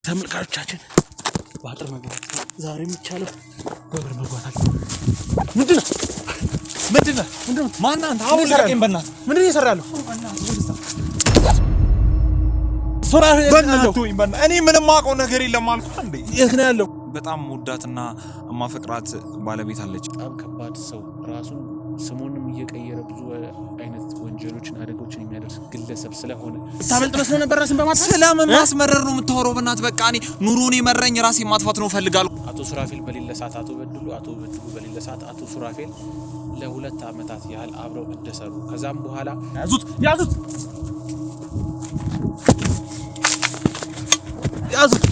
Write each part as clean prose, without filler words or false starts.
ተመልካቾቻችን ባጥር መግባት ዛሬ የሚቻለው በበር መግባት አለ። ምንድነው ማን አንተ አሁን ለቀኝ በእናትህ ምንድነው እየሰራለሁ? እኔ ምንም ማውቀው ነገር የለም አልኩህ እንዴ። የት ነው ያለው? በጣም ወዳትና ማፈቅራት ባለቤት አለች። በጣም ከባድ ሰው ራሱ ስሙንም እየቀየረ ብዙ አይነት ወንጀሎችን አደጎችን የሚያደርስ ግለሰብ ስለሆነ ታመልጥ መስሎ ነበር። ራስን በማጥፋት ስለምን ማስመረር ነው የምታወራው? በእናትህ በቃ እኔ ኑሮን የመረኝ ራሴን ማጥፋት ነው ፈልጋለሁ። አቶ ሱራፌል በሌለ ሰዓት አቶ በድሉ በሌለ ሰዓት አቶ ሱራፌል ለ2 አመታት ያህል አብረው እንደሰሩ ከዛም በኋላ ያዙት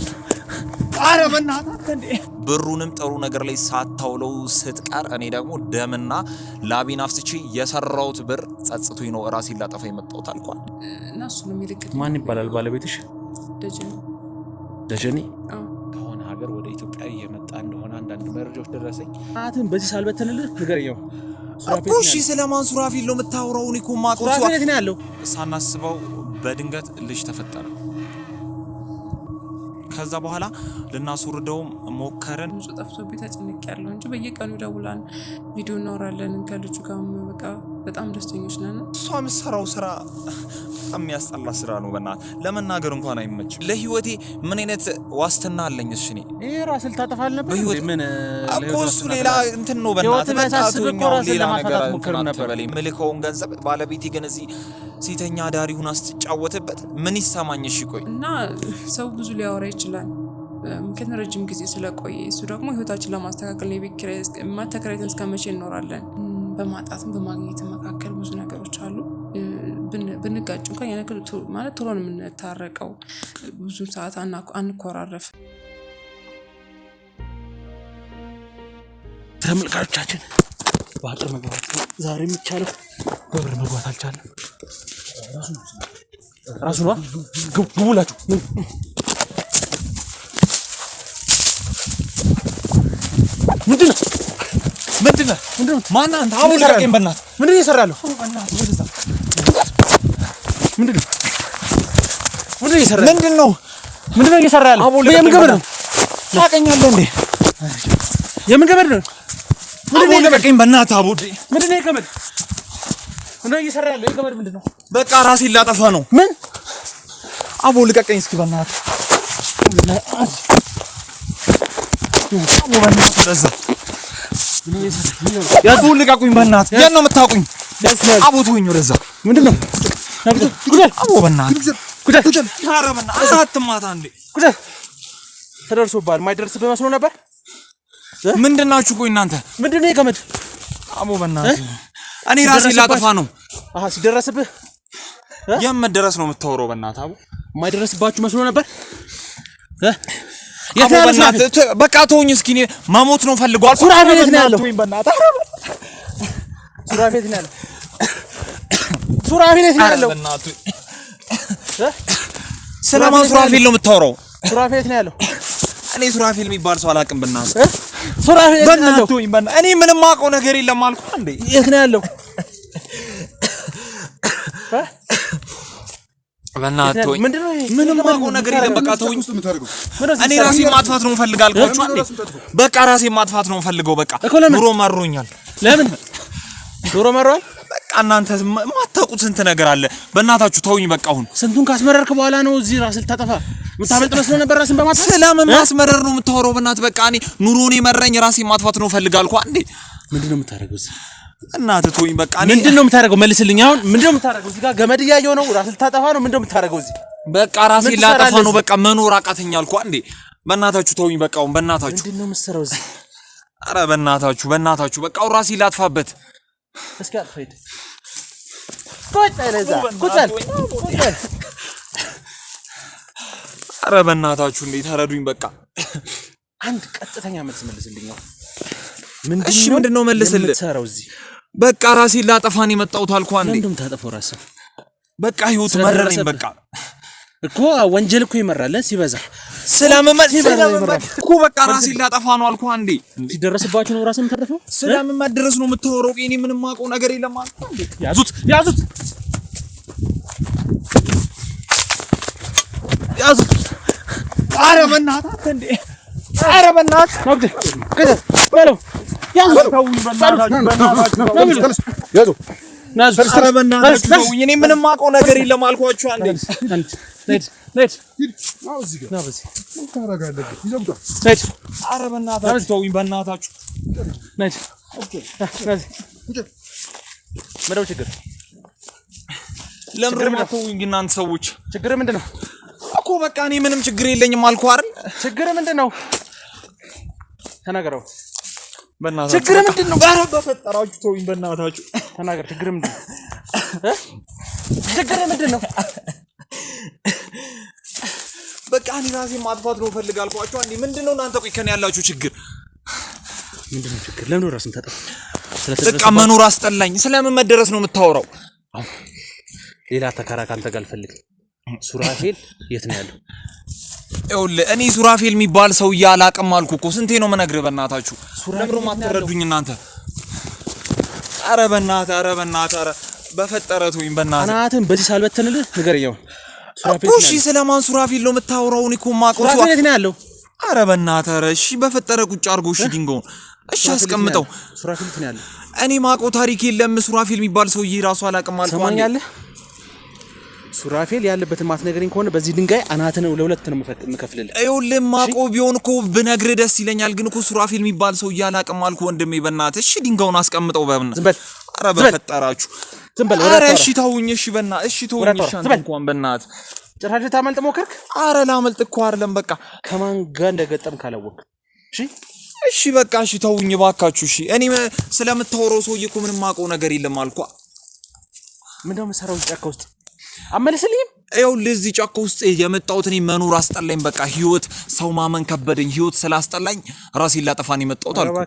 አረ በእናትህ እንዴ ብሩንም ጥሩ ነገር ላይ ሳታውለው ስትቀር እኔ ደግሞ ደምና ላቤን አፍስቼ የሰራሁት ብር ጸጽቶኝ ነው ራሴን ላጠፋ የመጣሁት አልኳል። እና እሱ ነው የሚልክት። ማን ይባላል ባለቤትሽ? ደጀኔ ከሆነ ሀገር ወደ ኢትዮጵያ እየመጣ እንደሆነ አንዳንድ መረጃዎች ደረሰኝ። አትን በዚህ ሳልበተንልህ ንገረኝ። እሺ ስለማን ሱራፌል ነው የምታወራው? እኔ እኮ ማቆሱ ሱራፌል ነው ያለው። ሳናስበው በድንገት ልጅ ተፈጠረ። ከዛ በኋላ ልናስወርደው ሞከረን። ብዙ ጠፍቶብኝ ተጨንቄያለሁ እንጂ በየቀኑ ደውላን ቪዲዮ እናወራለን ከልጁ ጋር። በቃ በጣም ደስተኞች ነን። እሷ የምትሰራው ስራ በጣም የሚያስጠላ ስራ ነው። በእናትህ ለመናገር እንኳን አይመችም። ለህይወቴ ምን አይነት ዋስትና አለኝ? እሺ እኔ ራስህ ልታጠፋል ነበር ምን እኮ እሱ ሌላ እንትን ነው። በእናትህ ሌላ ነገር ነበር ምልከውን ገንዘብ ባለቤቴ ግን እዚህ ሴተኛ ዳሪ ሁና ስትጫወትበት ምን ይሰማኝ? እሺ ቆይ እና ሰው ብዙ ሊያወራ ይችላል ግን ረጅም ጊዜ ስለቆየ እሱ ደግሞ ህይወታችን ለማስተካከል የቤት ኪራይ ማተከራይተን እስከመቼ እንኖራለን? በማጣትም በማግኘት መካከል ብዙ ነገሮች አሉ። ብንጋጭ እንኳን ያነገር ማለት ቶሎ ነው የምንታረቀው። ብዙ ሰዓት አንኮራረፍ። ተመልካቾቻችን ባጥር መግባት ዛሬ የሚቻለው በበር መግባት አልቻለም። ራሱ ነው ግቡላችሁ። ምንድነው ማን አንተ አሁን ለቀኝ በእናትህ ምንድነው እየሰራለሁ? ምንድነው እየሰራለሁ? የምን ገመድ ነው? ታውቀኛለህ እንዴ? የምን ገመድ ነው? ምንድነው ለቀኝ በእናትህ አቦዴ። ምንድነው ገመድ? ምንድነው እየሰራለሁ? የገመድ ምንድነው? በቃ ራሴን ላጠፋ ነው። ምን አቦ ልቀቀኝ እስኪ በእናትህ። አቦ በእናትህ ለዛ ያዙ ልቀቁኝ በእናትህ። ያን ነው የምታውቁኝ? አቦ ተወኝ ወደዛ። ምንድነው አቦ በእናትህ ጉዳይ ኧረ በእናትህ አትማታ እንዴ። ጉዳይ ተደርሶብሃል። የማይደርስብህ መስሎ ነበር። ምንድናችሁ? ቆይ እናንተ ምንድነው የገመድ? አቦ በእናትህ እኔ ራሴን ላጠፋ ነው። ሲደረስብህ የምትደረስ ነው የምታወራው? በእናትህ አቦ የማይደረስባችሁ መስሎ ነበር። በቃ ተወኝ እስኪ። እኔ መሞት ነው ፈልጓል። ሱራፌል ነው ያለው። ሱራፌል ነው ያለው። ስለማን ሱራፌል ነው የምታወራው? ሱራፌል ነው ያለው። እኔ ሱራፌል የሚባል ሰው አላውቅም። በእናትህ ሱራፌል ነው ያለው። እኔ ምንም ማውቀው ነገር የለም አልኩህ እንዴ። የት ነው ያለው? በእናትህ ምንም ማውቀው ነገር የለም። በቃ ተወኝ። እኔ ራሴን ማጥፋት ነው የምፈልጋለሁ እንዴ። በቃ ራሴን ማጥፋት ነው የምፈልገው። በቃ ኑሮ መሮኛል። ለምን ኑሮ መሮኛል? በቃ እናንተ ማታውቁት ስንት ነገር አለ። በእናታችሁ ተውኝ። በቃ አሁን ስንቱን ካስመረርክ በኋላ ነው እዚህ ራስን ልታጠፋ የምታመልጥ መስሎ ነበር። ራስን በማጥፋት ስለምን ማስመረር ነው የምታወራው? በእናትህ በቃ እኔ ኑሮን የመረኝ ራሴን ማጥፋት ነው እፈልጋለሁ እንዴ። ምንድነው የምታደርገው እዚህ? እናትህ ተውኝ በቃ። ምንድነው የምታደርገው? መልስልኝ። አሁን ምንድነው የምታደርገው? እዚህ ጋር ገመድ እያየሁ ነው። ራስን ልታጠፋ ነው? ምንድነው የምታደርገው እዚህ? በቃ ራሴን ላጠፋ ነው። በቃ መኖር አቃተኝ አልኩ እንዴ። በእናታችሁ ተውኝ በቃ። አሁን በእናታችሁ ምንድነው የምትሰራው እዚህ? ኧረ በእናታችሁ በቃ አሁን ራሴን ላጥፋበት። እስኪ አጥፋት። ቁጭ በል እዛ ቁጭ በል። ኧረ በእናታችሁ እንዴ ተረዱኝ በቃ። አንድ ቀጥተኛ መልስ መልስልኝ። ምንድነው መልስልኝ? የምትሰራው እዚህ? በቃ ራሴን ላጠፋን የመጣሁት አልኩ እንዴ። ምንድነው የምታጠፋው ራስህ? በቃ ህይወት መረረኝ በቃ እኮ ወንጀል እኮ ይመራል ሲበዛ። ስለምን እኮ በቃ ራሴን ላጠፋ ነው አልኩ እንዴ። ሲደረስባችሁ ነው ራስን የምታጠፋው? ስለምን ማድረስ ነው የምትወረው? እኔ ምንም ማውቀው ነገር የለም አልኩ እንዴ። ያዙት ኧረ በእናትህ እንዴ! ኧረ በእናትህ በለው ያዙ እኔ ምንም አውቀው ነገር የለም አልኳችሁ። አንዴ ኧረ በእናታችሁ ተውኝ፣ በእናታችሁ ምንድነው ችግር? ለምን ተውኝ እናንተ ሰዎች? ችግር ምንድነው እኮ በቃ እኔ ምንም ችግር የለኝም አልኩህ አይደል? ችግር ምንድነው? ተናገረው። በእናታችሁ ችግር ምንድነው? ኧረ በፈጠራችሁ ተውኝ በእናታችሁ። ተናገር። ችግር ምንድነው? ችግር ምንድነው? በቃ እኔ ራሴን ማጥፋት ነው ፈልግ አልኳችሁ። አንዴ ምንድነው እናንተ ቆይ ከኔ ያላችሁ ችግር ምንድነው? ችግር ለምን ራስን ታጠፋ? በቃ መኖር አስጠላኝ። ስለምን መደረስ ነው የምታወራው? ሌላ ተካራካ አንተ ጋር አልፈልግም። ሱራፌል የት ነው ያለው? ይኸውልህ እኔ ሱራፌል የሚባል ሰውዬ አላቅም አልኩ እኮ። ስንቴ ነው የምነግርህ? በእናታችሁ ለምን ማትረዱኝ እናንተ? ኧረ በእናትህ ኧረ በፈጠረህ ተውኝ በእናትህ። አናትን በዚህ ሳልበተንልህ ንገረኝ። ሱራፌል እሺ፣ ስለማን ሱራፌል ነው የምታወራው? እኔ እኮ የማውቀው ሱራፌል የት ነው ያለው? ኧረ በእናትህ ኧረ እሺ፣ በፈጠረህ ቁጭ አድርጎ እሺ፣ ድንጋዩን እሺ አስቀምጠው። ሱራፌል የት ነው ያለው? እኔ የማውቀው ታሪክ የለም። ሱራፌል የሚባል ሰውዬ ራሱ አላቅም አልኩህ። ሰማኛለህ? ሱራፌል ያለበትን ማትነግረኝ ከሆነ በዚህ ድንጋይ አናትን ለሁለት ነው የምከፍልልህ። ይኸውልህ የማውቀው ቢሆን እኮ ብነግርህ ደስ ይለኛል፣ ግን እኮ ሱራፌል የሚባል ሰውዬ አላቅም አልኩህ ወንድሜ። በእናትህ እሺ፣ ድንጋዩን አስቀምጠው በእናትህ። ዝም በል ኧረ በፈጠራችሁ ዝም በል። ኧረ እሺ ተውኝ። እሺ በእናትህ እሺ ተውኝ። እሺ አንተ እንኳን በእናትህ ጭራሽ ታመልጥ ሞከርክ። ኧረ ላመልጥ እኮ አይደለም በቃ ከማን ጋር እንደገጠም ካላወቅህ እሺ እሺ በቃ እሺ ተውኝ እባካችሁ። እሺ እኔ ስለምታወራው ሰውዬ እኮ ምንም የማውቀው ነገር የለም አልኩህ። ምንድነው የምትሰራው ጫካ ውስጥ? አመለስልኝም። ይኸውልህ እዚህ ጫካ ውስጥ የመጣሁት እኔ መኖር አስጠላኝ። በቃ ህይወት ሰው ማመን ከበደኝ። ህይወት ስላስጠላኝ ራሴን ላጠፋን የመጣሁት አልኩህ።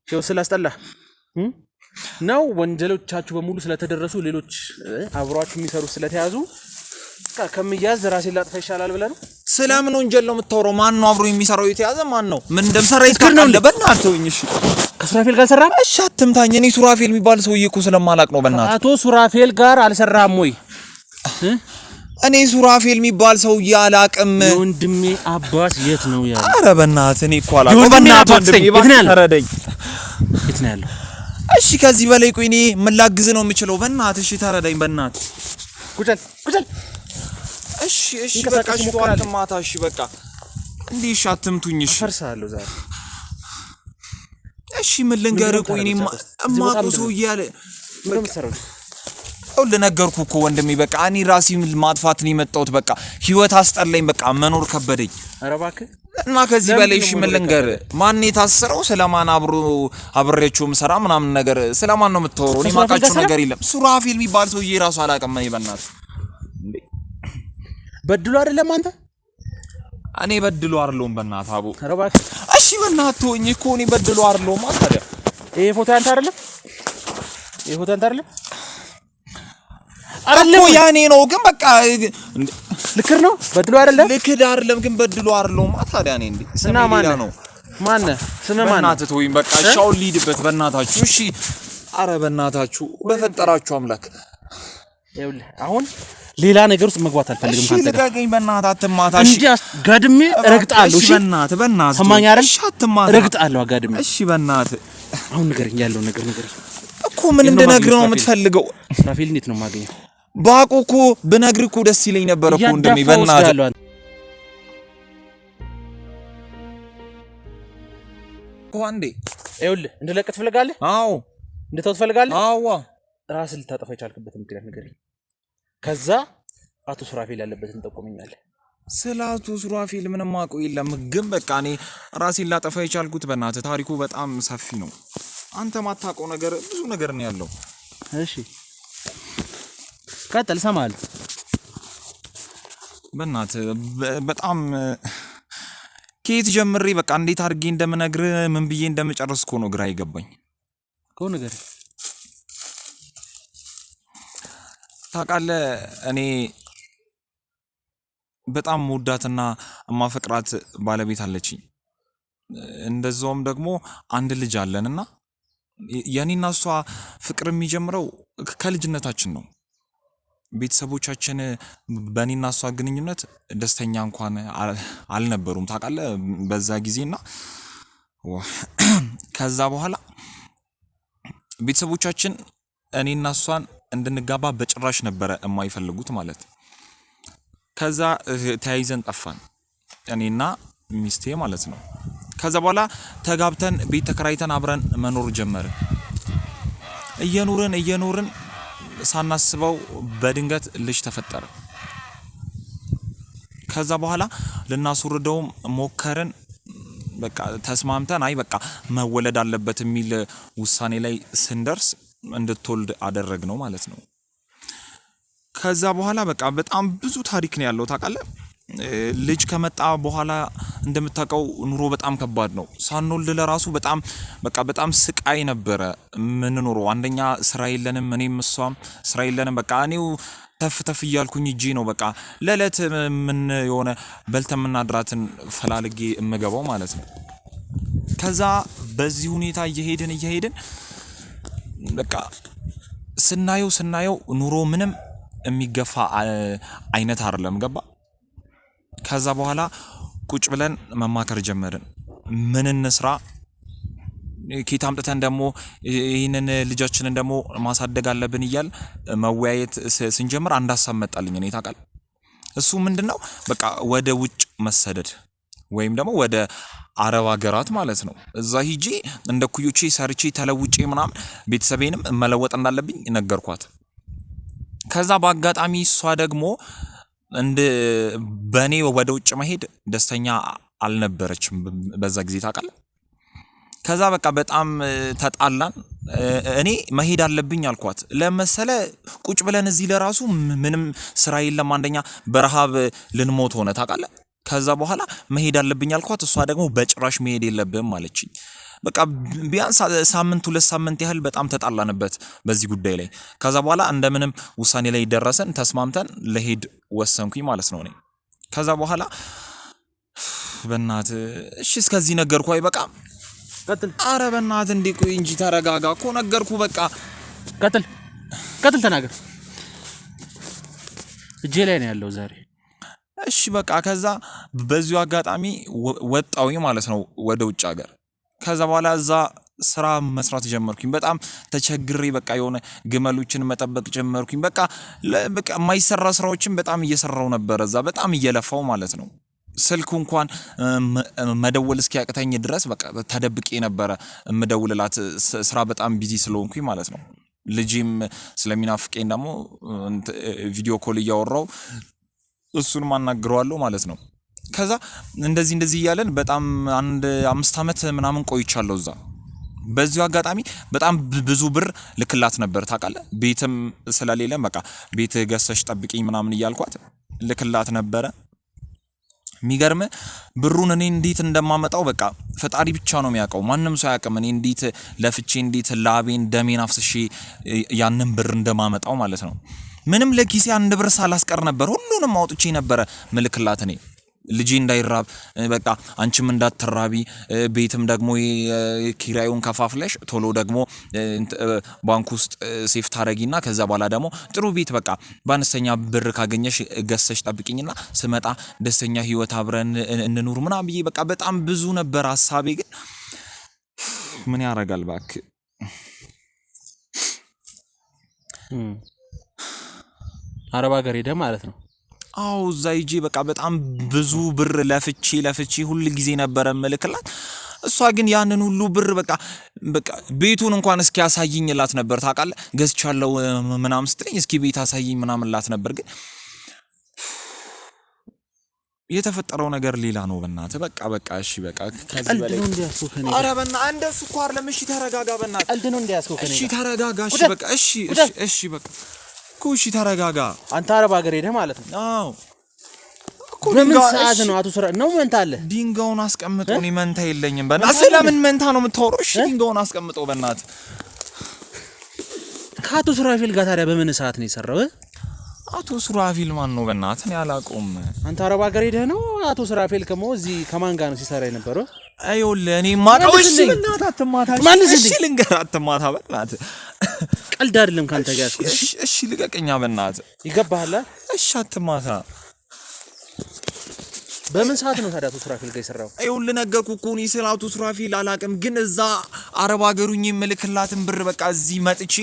ህይወት ስላስጠላህ ነው? ወንጀሎቻችሁ በሙሉ ስለተደረሱ ሌሎች አብሯችሁ የሚሰሩ ስለተያዙ ከምያዝ ራሴን ላጥፋ ይሻላል ብለህ ነው? ስለምን ወንጀል ነው የምታወራው? ማን ነው አብሮ የሚሰራው? የተያዘ ማን ነው? ምን እንደምሰራ ይታወቃል። በእናትህ ተውኝ። እሺ ከሱራፌል ጋር ሰራህ? እሺ አትምታኝ። እኔ ሱራፌል የሚባል ሰውዬ እኮ ስለማላቅ ነው። በእናትህ አቶ ሱራፌል ጋር አልሰራህም ወይ? እኔ ሱራፌል የሚባል ሰውዬ አላቅም። ወንድሜ አባስ የት ነው ያለው? ኧረ በእናትህ እኔ እኮ አላቅም። በእናትህ ወንድሜ ተረዳኝ። የት ነው ያለው? እሺ ከዚህ በላይ ቆይ እኔ ምን ላግዝ ነው የምችለው? በእናትህ እሺ ተረዳኝ። በእናትህ ቁጭል እሺ በቃ እሺ ተዋት ማታ። እሺ በቃ እንዴ እሺ አትምቱኝ። እሺ ፈርሳለሁ ዛሬ። እሺ ምን ልንገርህ? ቆይ እኔ እማውቀው ሰውዬ አለ። ምን ምትሰራው? ነገርኩህ እኮ ወንድሜ። በቃ እኔ ራሴን ማጥፋት ነው የመጣሁት። በቃ ህይወት አስጠላኝ። በቃ መኖር ከበደኝ። ኧረ እባክህ እና ከዚህ በላይ እሺ ምን ልንገርህ? ማን የታሰረው? ስለማን አብሬያቸው ምሰራ ምናምን ነገር ስለማን ነው የምታወራው? እኔ ማውቃቸው ነገር የለም። ሱራፌል የሚባል ሰውዬ ራሱ አላውቅም። እኔ በእናትህ በድሎ አይደለም አንተ? እኔ በድሎ አይደለሁም በእናትህ አቦ። ኧረ እባክህ እሺ በእናትህ ተወኝ እኮ እኔ በድሎ አይደለሁም። ታዲያ ይሄ ፎቶ ያንተ አይደለም? ይሄ ፎቶ ያንተ አይደለም? እኮ ያኔ ነው ግን በቃ ልክር ነው። በድሎ አይደለም? ልክድ አይደለም ግን በድሎ አይደለሁም። ታዲያ እኔ እንዴ ስና ማን ነው? ማን ስም ማን? በእናትህ ተወኝ በቃ። እሺ አሁን ልሂድበት በእናታችሁ። እሺ ኧረ በእናታችሁ በፈጠራችሁ አምላክ። ይኸውልህ አሁን ሌላ ነገር ውስጥ መግባት አልፈልግም። ካንተ ጋር ልቀቀኝ በእናትህ አትማታ። እሺ እንጂ ጋድሜ እረግጣለሁ። እሺ በእናትህ ሰማኝ አይደል? እሺ አትማታ። እረግጣለሁ ጋድሜ። እሺ በእናትህ አሁን ንገረኝ፣ ያለው ነገር ንገረኝ እኮ። ምን እንድነግርህ ነው የምትፈልገው? ሱራፌል እንዴት ነው የማገኘው? ባቆ እኮ ብነግርህ እኮ ደስ ይለኝ ነበር እኮ ወንድሜ። በእናትህ እኮ አንዴ ይኸውልህ እንድለቅ ትፈልጋለህ? አዎ እንድተው ትፈልጋለህ? አዎ ራስህ ልታጠፋ የቻልክበት ምክንያት ንገረኝ። ከዛ አቶ ሱራፌል ያለበትን ጠቁመኛለህ። ስለ አቶ ሱራፌል ምንም አውቀው የለም፣ ግን በቃ እኔ ራሴን ላጠፋ የቻልኩት በእናትህ ታሪኩ በጣም ሰፊ ነው። አንተ ማታውቀው ነገር ብዙ ነገር ነው ያለው። እሺ ቀጥል፣ እሰማለሁ። በእናትህ በጣም ከየት ጀምሬ በቃ እንዴት አድርጌ እንደምነግርህ ምን ብዬ እንደምጨርስ እኮ ነው ግራ ይገባኝ። ከሆነ ነገር ታውቃለህ፣ እኔ በጣም መውዳትና ማፈቅራት ባለቤት አለችኝ። እንደዛውም ደግሞ አንድ ልጅ አለንና የኔና እሷ ፍቅር የሚጀምረው ከልጅነታችን ነው። ቤተሰቦቻችን በእኔና እሷ ግንኙነት ደስተኛ እንኳን አልነበሩም ታውቃለህ በዛ ጊዜና ከዛ በኋላ ቤተሰቦቻችን እኔና እሷን እንድንጋባ በጭራሽ ነበረ የማይፈልጉት ማለት ከዛ ተያይዘን ጠፋን እኔና ሚስቴ ማለት ነው ከዛ በኋላ ተጋብተን ቤት ተከራይተን አብረን መኖር ጀመርን እየኖርን ሳናስበው በድንገት ልጅ ተፈጠረ ከዛ በኋላ ልናስወርደው ሞከርን በቃ ተስማምተን አይ በቃ መወለድ አለበት የሚል ውሳኔ ላይ ስንደርስ እንድትወልድ አደረግነው ማለት ነው ከዛ በኋላ በቃ በጣም ብዙ ታሪክ ነው ያለው ታውቃለህ ልጅ ከመጣ በኋላ እንደምታውቀው ኑሮ በጣም ከባድ ነው ሳንወልድ ለራሱ በጣም ስቃይ ነበረ ምን ኑሮ አንደኛ ስራ የለንም እኔም እሷም ስራ የለንም በቃ እኔው ተፍ ይያልኩኝ እጂ ነው በቃ ለለት ምን የሆነ በልተምና ድራትን ፈላልጌ እመገባው ማለት ነው ከዛ በዚህ ሁኔታ እየሄድን በቃ ስናየው ኑሮ ምንም የሚገፋ አይነት አይደለም ገባ ከዛ በኋላ ቁጭ ብለን መማከር ጀመርን ምን እንስራ ኬት አምጥተን ደሞ ይሄንን ልጃችንን ደሞ ማሳደግ አለብን ይያል መወያየት ስንጀምር አንድ ሐሳብ መጣልኝ እኔ ታውቃለህ እሱ ምንድነው በቃ ወደ ውጭ መሰደድ ወይም ደሞ ወደ አረብ ሀገራት ማለት ነው እዛ ሂጂ እንደ ኩዮቼ ሰርቼ ተለውጬ ምናምን ቤተሰቤንም መለወጥ እንዳለብኝ ነገርኳት ከዛ በአጋጣሚ እሷ ደግሞ እንደ በኔ ወደ ውጭ መሄድ ደስተኛ አልነበረችም በዛ ጊዜ ታውቃለህ ከዛ በቃ በጣም ተጣላን እኔ መሄድ አለብኝ አልኳት ለመሰለ ቁጭ ብለን እዚህ ለራሱ ምንም ስራ የለም አንደኛ በረሃብ ልንሞት ሆነ ታውቃለህ ከዛ በኋላ መሄድ አለብኝ አልኳት እሷ ደግሞ በጭራሽ መሄድ የለብህም አለችኝ በቃ ቢያንስ ሳምንት 2 ሳምንት ያህል በጣም ተጣላንበት በዚህ ጉዳይ ላይ ከዛ በኋላ እንደምንም ውሳኔ ላይ ደረሰን ተስማምተን ለሄድ ወሰንኩኝ ማለት ነው እኔ ከዛ በኋላ በእናት እሺ እስከዚህ ነገርኩ አይበቃም ቀጥል አረ በእናት እንዲቆይ እንጂ ተረጋጋ እኮ ነገርኩ በቃ ቀጥል ተናገር እጄ ላይ ነው ያለው ዛሬ እሺ በቃ ከዛ በዚሁ አጋጣሚ ወጣውኝ ማለት ነው ወደ ውጭ ሀገር ከዛ በኋላ እዛ ስራ መስራት ጀመርኩኝ በጣም ተቸግሬ በቃ የሆነ ግመሎችን መጠበቅ ጀመርኩኝ በቃ የማይሰራ ስራዎችን በጣም እየሰራው ነበር እዛ በጣም እየለፋው ማለት ነው ስልኩ እንኳን መደወል እስኪያቅተኝ ድረስ በቃ ተደብቄ ነበር እምደውልላት ስራ በጣም ቢዚ ስለሆንኩኝ ማለት ነው ልጅም ስለሚናፍቀኝ ደግሞ ቪዲዮ ኮል እያወራው እሱን ማናግረዋለሁ ማለት ነው ከዛ እንደዚህ እያለን በጣም አንድ 5 አመት ምናምን ቆይቻለሁ እዛ በዚሁ አጋጣሚ በጣም ብዙ ብር ልክላት ነበር ታውቃለህ ቤትም ስለሌለ በቃ ቤት ገሰሽ ጠብቂኝ ምናምን እያልኳት ልክላት ነበር ሚገርም ብሩን እኔ እንዴት እንደማመጣው በቃ ፈጣሪ ብቻ ነው የሚያውቀው ማንንም ሰው ያውቅም እኔ እንዴት ለፍቼ እንዴት ላቤን ደሜን አፍስሼ ያንን ብር እንደማመጣው ማለት ነው ምንም ለኪሴ አንድ ብር ሳላስቀር ነበር ሁሉንም አውጥቼ ነበር መልክላት እኔ ልጅ እንዳይራብ በቃ አንቺም እንዳትራቢ ቤትም ደግሞ ኪራዩን ከፋፍለሽ ቶሎ ደግሞ ባንክ ውስጥ ሴፍ ታረጊና ከዛ በኋላ ደግሞ ጥሩ ቤት በቃ ባንስተኛ ብር ካገኘሽ ገሰሽ ጠብቂኝና ስመጣ ደስተኛ ህይወት አብረን እንኑር ምናምን ብዬ በቃ በጣም ብዙ ነበር ሐሳቤ ግን ምን ያረጋል ባክ አረብ ሀገር ሄደ ማለት ነው አው ዛይጂ በቃ በጣም ብዙ ብር ለፍቺ ሁሉ ጊዜ ነበር መልክላት እሷ ግን ያንን ሁሉ ብር በቃ ቤቱን እንኳን እስኪ ያሳይኝላት ነበር ታውቃለህ ገዝቻለሁ ምናምን ስትለኝ እስኪ ቤት አሳይኝ ምናምን ላት ነበር ግን የተፈጠረው ነገር ሌላ ነው በእናትህ በቃ እሺ በቃ ከዚህ በላይ አረ በእናትህ እንደሱ እኮ አይደለም እሺ ተረጋጋ በእናትህ ቀልድ ነው እንዲያስኮ ከኔ እሺ ተረጋጋ እሺ በቃ እሺ በቃ ኩሺ ተረጋጋ አንተ አረብ ሀገር ሄደህ ማለት ነው አዎ በምን ሰዓት ነው አቶ ስራ ነው መንታ አለ ዲንጋውን አስቀምጦ ነው መንታ የለኝም በእናትህ ስለምን መንታ ነው የምታወራው እሺ ዲንጋውን አስቀምጦ በእናትህ ከአቶ ሱራፊል ጋር ታዲያ በምን ሰዓት ነው የሰራው አቶ ሱራፊል ማን ነው በእናትህ እኔ አላውቀውም አንተ አረብ ሀገር ሄደህ ነው አቶ ሱራፊል ከሞ እዚህ ከማን ጋር ነው ሲሰራ የነበረው አይውል እኔ ማጣው እሺ በእናትህ አትማታ እሺ ልንገር አትማታ በእናትህ ቀልድ አይደለም ካንተ ጋር ያስኩት። እሺ ልቀቀኛ በእናትህ ይገባሃል? እሺ አትማታ። በምን ሰዓት ነው ታዲያ አቶ ሱራፊል ጋር የሰራው? ይኸውልህ ነገርኩህ እኮ እኔ ስለ አቶ ሱራፊል አላውቅም፣ ግን እዛ አረብ ሀገሩኝ የምልክላትን ብር በቃ እዚህ መጥቼ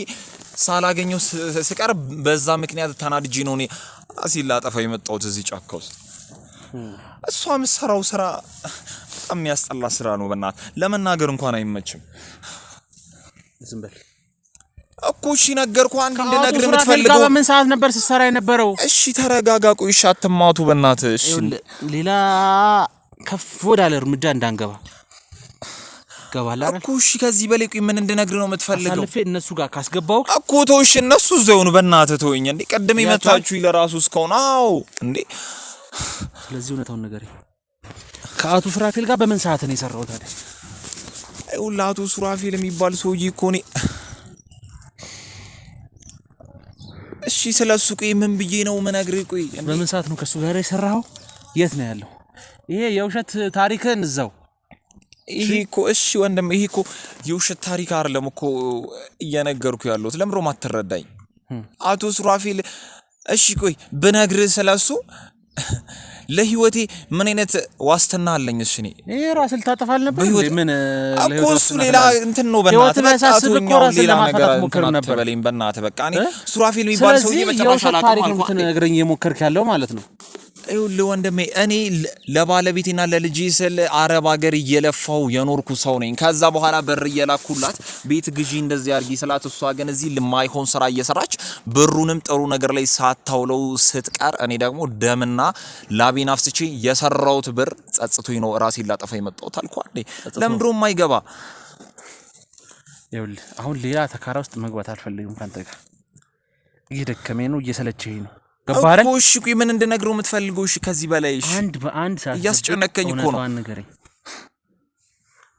ሳላገኘው ስቀር በዛ ምክንያት ተናድጄ ነው እኔ ራሴን ላጠፋ የመጣሁት እዚህ ጫካ ውስጥ። እሷ የምትሰራው ስራ በጣም የሚያስጠላ ስራ ነው። በእናትህ ለመናገር እንኳን አይመችም። ዝም በል እኮ እሺ ነገርኩህ። አንድ እንድነግርህ የምትፈልገው በምን ሰዓት ነበር ስትሰራ የነበረው? እሺ ተረጋጋ። ቆይ እሺ አትማቱ በእናትህ። እሺ ሌላ ከፍ ወዳለ እርምጃ እንዳንገባ ገባላ እኮ። እሺ ከዚህ በላይ ቆይ ምን እንድነግርህ ነው የምትፈልገው? አሳልፌ እነሱ ጋር ካስገባው እኮ ተውሽ። እነሱ እዛው ነው በእናትህ ተወኝ። እንዴ ቀደም ይመታችሁ ለራሱ እስካሁን። አዎ እንዴ ስለዚህ እውነታውን ነገር ከአቶ ሱራፊል ጋር በምን ሰዓት ነው የሰራው ታዲያ? ይኸውልህ አቶ ሱራፊል የሚባል ሰውዬ እኮ እኔ እሺ ስለሱ ቆይ ምን ብዬ ነው የምነግርህ? ቆይ በምን ሰዓት ነው ከሱ ጋር የሰራው? የት ነው ያለው? ይሄ የውሸት ታሪክን እዛው ይሄ እኮ እሺ ወንድም ይሄ እኮ የውሸት ታሪክ አይደለም እኮ እየነገርኩ ያለሁት። ለምሮ ማትረዳኝ አቶ ሱራፊል? እሺ ቆይ ብነግርህ ስለሱ ለህይወቴ ምን አይነት ዋስትና አለኝ? እሺ እኔ ይሄ ራስ ልታጠፋል ነበር ምን እኮ እሱ ሌላ እንትን ነው። በእናትህ በቃ ሌላ ነገር ሞክር ነበር በለኝ በእናትህ በቃ። እኔ ሱራፊል የሚባል ሰውዬ በተባሻ አላውቅም አልኩ። ትነግረኝ የሞከርክ ያለው ማለት ነው። ይኸውልህ ወንድሜ እኔ ለባለቤቴና ለልጄ ስል አረብ ሀገር እየለፋው የኖርኩ ሰው ነኝ። ከዛ በኋላ በር እየላኩላት ቤት ግዢ እንደዚህ አድርጊ ስላት እሷ ግን እዚህ ለማይሆን ስራ እየሰራች ብሩንም ጥሩ ነገር ላይ ሳታውለው ስትቀር እኔ ደግሞ ደምና ላቤን አፍስቼ የሰራሁት ብር ጸጽቶኝ ነው ራሴን ላጠፋ የመጣሁት አልኳት። ለምንድን ነው የማይገባ? ይኸውልህ አሁን ሌላ ተካራ ውስጥ መግባት አልፈልግም ካንተ ጋር። እየደከመኝ ነው፣ እየሰለቸኝ ነው። ገባህ? እሺ ቆይ ምን እንድነግረው የምትፈልገው? እሺ ከዚህ በላይ እሺ አንድ በአንድ ሰዓት እያስጨነቀኝ እኮ ነው።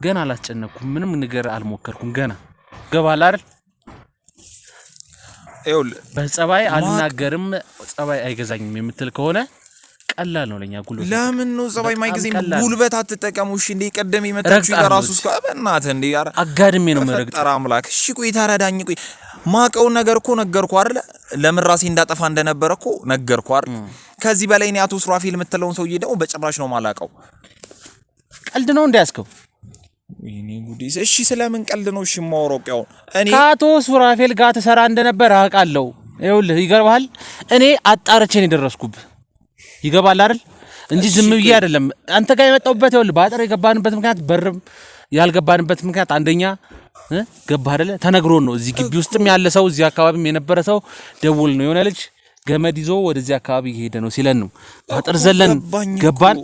ገና አላስጨነኩም፣ ምንም ነገር አልሞከርኩም ገና። ገባህ አይደል? ይኸውልህ በጸባይ አልናገርም፣ ጸባይ አይገዛኝም የምትል ከሆነ ቀላል ነው ለኛ ጉልበት። ለምን ነው ጸባይ ማይገዛኝ? ጉልበት አትጠቀሙ። እሺ እንዴ ቀደም ይመጣችሁ ለራሱ እስከ በእናትህ እንዴ ያረ አጋድሜ ነው መረግጥ። ተራ አምላክ። እሺ ቆይ ተረዳኝ። ቆይ ማቀውን ነገር እኮ ነገርኩህ አይደል? ለምን ራሴ እንዳጠፋ እንደነበረ እኮ ነገርኩህ አይደል? ከዚህ በላይ እኔ አቶ ሱራፊል የምትለውን ሰውዬ ደግሞ በጭራሽ ነው ማላቀው። ቀልድ ነው እንዳያስከው። ወይኔ ጉዲስ። እሺ ስለምን ቀልድ ነው? እሺ ማወሮቂያው እኔ ከአቶ ሱራፊል ጋር ተሰራ እንደነበር አውቃለሁ። ይኸውልህ ይገርምሃል፣ እኔ አጣርቼ ነው የደረስኩብህ። ይገባል አይደል? እንጂ ዝም ብዬ አይደለም አንተ ጋር የመጣሁበት። ይኸውልህ ባጠር የገባንበት ምክንያት በርም ያልገባንበት ምክንያት አንደኛ ገባህ አይደለ? ተነግሮን ነው። እዚህ ግቢ ውስጥም ያለ ሰው እዚህ አካባቢም የነበረ ሰው ደውል ነው የሆነ ልጅ ገመድ ይዞ ወደዚህ አካባቢ እየሄደ ነው ሲለን ነው ባጠር ዘለን ገባን፣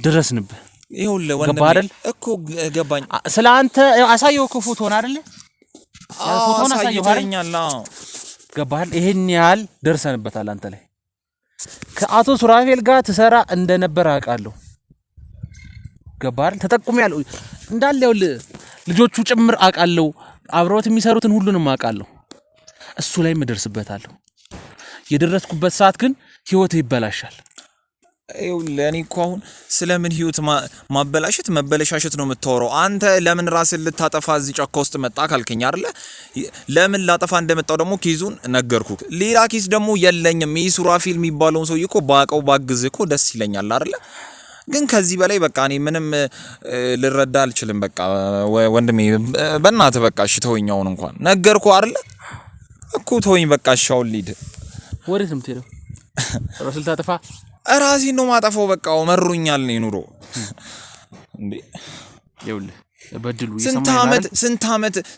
ደረስንብህ። ይኸውልህ ወንድሜ እኮ ገባኝ። ስለ አንተ አሳየው እኮ ፎቶን አይደለ? ፎቶን አሳየው አይደል? ገባህ? ይሄን ያህል ደርሰንበታል አንተ ላይ። ከአቶ ሱራፊል ጋር ትሰራ እንደነበር አውቃለሁ። ገባህ? ተጠቁሜያለሁ እንዳለ ይኸውልህ ልጆቹ ጭምር አውቃለሁ። አብረውት የሚሰሩትን ሁሉንም አውቃለሁ። እሱ ላይ እደርስበታለሁ። የደረስኩበት ሰዓት ግን ህይወት ይበላሻል። ይኸውልህ እኔ እኮ አሁን ስለምን ህይወት ማበላሸት መበለሻሸት ነው የምታወራው? አንተ ለምን ራስን ልታጠፋ እዚህ ጫካ ውስጥ መጣ ካልከኝ አይደለ? ለምን ላጠፋ እንደመጣው ደግሞ ኬዙን ነገርኩህ። ሌላ ኬስ ደግሞ የለኝም። ይህ ሱራፊል የሚባለውን ሰውዬ እኮ ባቀው ባግዝህ እኮ ደስ ይለኛል አይደለ? ግን ከዚህ በላይ በቃ እኔ ምንም ልረዳ አልችልም። በቃ ወንድሜ በእናትህ በቃ እሺ ተወኝ። አሁን እንኳን ነገርኩህ አይደለ እኮ ተወኝ በቃ እሺ። አሁን ልሂድ። ወዴት ነው የምትሄደው? ራስን ልታጠፋ? ራሴን ነው ማጠፋው። በቃ መሩኛል ነው ኑሮ እንዴ። ይኸውልህ በድሉ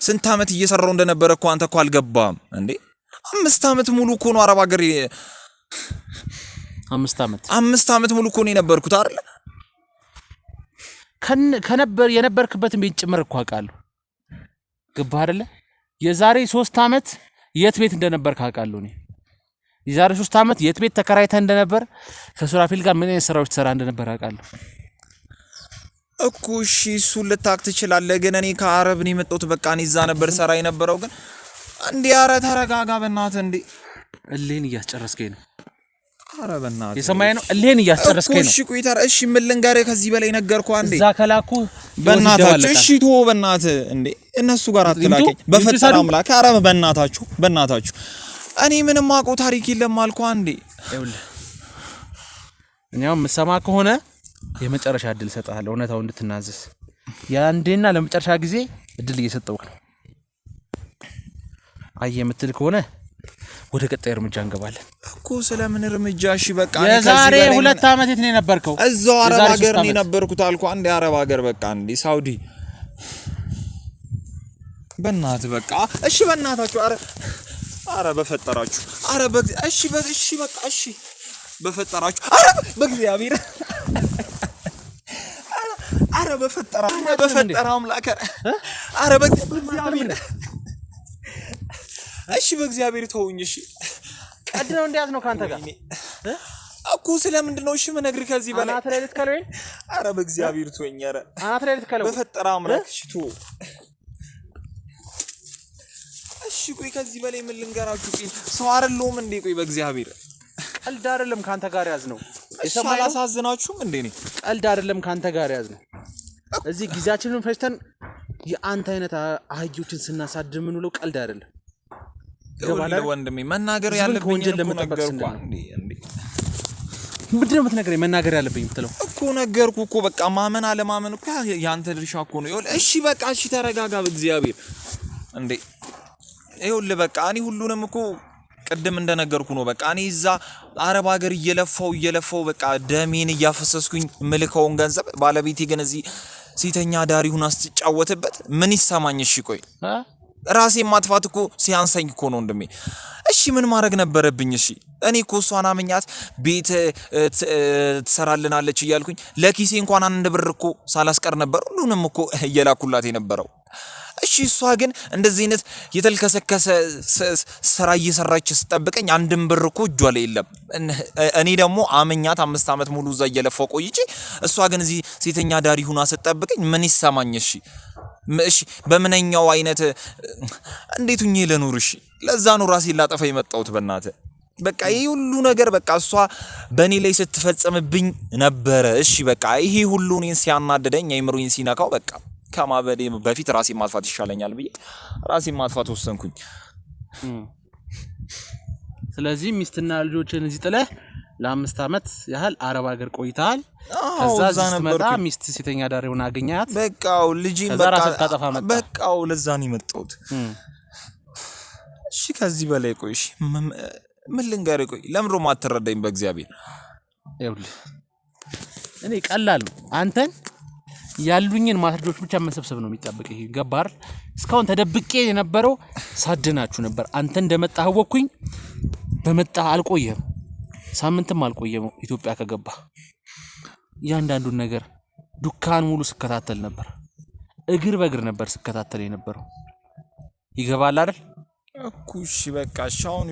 ስንት ዓመት እየሰራው እንደነበረ እኮ አንተ እኮ አልገባም እንዴ? 5 ዓመት ሙሉ እኮ ነው አረብ ሀገር 5 ዓመት ሙሉ እኮ ነው የነበርኩት አይደል? የነበርክበትን ቤት ጭምር እኮ አውቃለሁ። ገባህ አይደለ? የዛሬ 3 ዓመት የት ቤት እንደነበርክ አውቃለሁ እኔ። የዛሬ 3 ዓመት የት ቤት ተከራይተህ እንደነበር ከሱራፊል ጋር ምን አይነት ስራዎች ትሰራ እንደነበር አውቃለሁ እኮ። እሺ እሱን ልታክ ትችላለህ፣ ግን እኔ ከአረብ ነው የመጣሁት። በቃ እኔ እዛ ነበር ሰራ የነበረው። ግን እንዴ ኧረ ተረጋጋ በእናትህ። እንዴ እልህን እያስጨረስከኝ ነው። ኧረ በእናትህ የሰማኸኝ ነው? እልህን እያስጨረስከኝ ነው። እሺ ቆይታ። እሺ ምን ልንገርህ? ከዚህ በላይ ነገርኩህ አንዴ። እዛ ከላኩ በእናትህ እሺ ተወው በእናትህ። እንዴ እነሱ ጋር አትላቀኝ በፈጠራ አምላክ። ኧረ በእናታችሁ እኔ ምንም አውቀው ታሪክ የለም አልኩ አንዴ። ይኸውልህ እኛው የምትሰማ ከሆነ የመጨረሻ እድል ሰጣለሁ እውነታው እንድትናዘዝ። ያንዴና ለመጨረሻ ጊዜ እድል እየሰጠውክ ነው። አይ የምትል ከሆነ ወደ ቀጣይ እርምጃ እንገባለን እኮ። ስለምን እርምጃ? እሺ በቃ የዛሬ 2 አመት የት ነው የነበርከው? እዛው አረብ ሀገር ነው የነበርኩት አልኩ አንዴ። አረብ ሀገር በቃ እንዴ ሳውዲ። በእናትህ በቃ እሺ በእናታችሁ አረ በፈጠራችሁ እሺ በቃ እሺ በፈጠራችሁ በእግዚአብሔር በፈጠራ አምላክ በእግዚአብሔር እሺ በእግዚአብሔር ተውኝ። እሺ ቀድ ነው እንዴት ነው ካንተ ጋር እኮ ስለምንድን ነው? እሺ መነግር ከዚህ በላይ አናት ላይ ልትከለኝ? በእግዚአብሔር ተወኝ። አናት ላይ ልትከለው በፈጠራ አምላክ እሺ ተው። እሺ ቆይ ከዚህ በላይ ምን ልንገራችሁ? ሰው አይደለሁም እንዴ? ቆይ በእግዚአብሔር ቀልድ አይደለም ካንተ ጋር ያዝ ነው። የሰማይ አላሳዝናችሁም እንዴ? እኔ ቀልድ አይደለም ካንተ ጋር ያዝ ነው። እዚህ ጊዜያችንን ፈጅተን የአንተ አይነት አህዮችን ስናሳድም ምን ብለው ቀልድ አይደለም። ወንድሜ መናገር ያለብኝ ወንጀል ለመጠበቅ እንዴ ምንድነው የምትነግረኝ? መናገር ያለብኝ የምትለው እኮ ነገርኩ እኮ በቃ። ማመን አለማመን እኮ ያንተ ድርሻ እኮ ነው። ይኸውልህ እሺ በቃ እሺ ተረጋጋ በእግዚአብሔር እንዴ። ይኸውልህ በቃ እኔ ሁሉንም እኮ ቅድም እንደነገርኩ ነው። በቃ እኔ እዛ አረብ ሀገር እየለፋው በቃ ደሜን እያፈሰስኩኝ ምልከውን ገንዘብ ባለቤቴ ግን እዚህ ሴተኛ ዳሪውን አስጫወተበት ምን ይሰማኝ? እሺ ቆይ ራሴ ማጥፋት እኮ ሲያንሰኝ እኮ ነው ወንድሜ። እሺ ምን ማድረግ ነበረብኝ? እሺ እኔ እኮ እሷን አመኛት ቤት ትሰራልናለች እያልኩኝ ለኪሴ እንኳን 1 ብር እኮ ሳላስቀር ነበር ሁሉንም እኮ እየላኩላት የነበረው። እሺ እሷ ግን እንደዚህ አይነት የተልከሰከሰ ስራ እየሰራች ስትጠብቀኝ 1 ብር እኮ እጇ ላይ የለም። እኔ ደግሞ አመኛት 5 አመት ሙሉ እዛ እየለፋው ቆይቼ እሷ ግን እዚህ ሴተኛ ዳሪ ሆና ስትጠብቀኝ ምን ይሰማኝ? እሺ በምንኛው አይነት እንዴት ሁኜ ለኑር? እሺ ለዛ ነው ራሴን ላጠፋ የመጣሁት በእናትህ። በቃ ይሄ ሁሉ ነገር በቃ እሷ በእኔ ላይ ስትፈጸምብኝ ነበረ። እሺ በቃ ይሄ ሁሉ እኔን ሲያናደደኝ አይምሮዬን ሲነካው በቃ ከማበዴ በፊት ራሴን ማጥፋት ይሻለኛል ብዬ ራሴን ማጥፋት ወሰንኩኝ። ስለዚህ ሚስትና ልጆችን እዚህ ጥለህ ለ5 አመት ያህል አረብ ሀገር ቆይተሃል። ከዛ ስትመጣ ሚስት ሴተኛ ዳሪ ሆና አገኛት። በቃው ልጅን በቃው ለዛ ነው የመጣሁት። እሺ ከዚህ በላይ ቆይ እሺ ምን ልንገርህ? ቆይ ለምን ነው ማትረዳኝ? በእግዚአብሔር ይኸውልህ እኔ ቀላል ነው አንተን ያሉኝን ማስረጃዎች ብቻ መሰብሰብ ነው የሚጠብቀው። ይሄ ገባር እስካሁን ተደብቄ የነበረው ሳድናችሁ ነበር። አንተ እንደመጣህ ወኩኝ በመጣህ አልቆየም፣ ሳምንትም አልቆየም። ኢትዮጵያ ከገባ ያንዳንዱን ነገር ዱካን ሙሉ ስከታተል ነበር። እግር በእግር ነበር ስከታተል የነበረው። ይገባል አይደል? እሺ በቃ ሻውን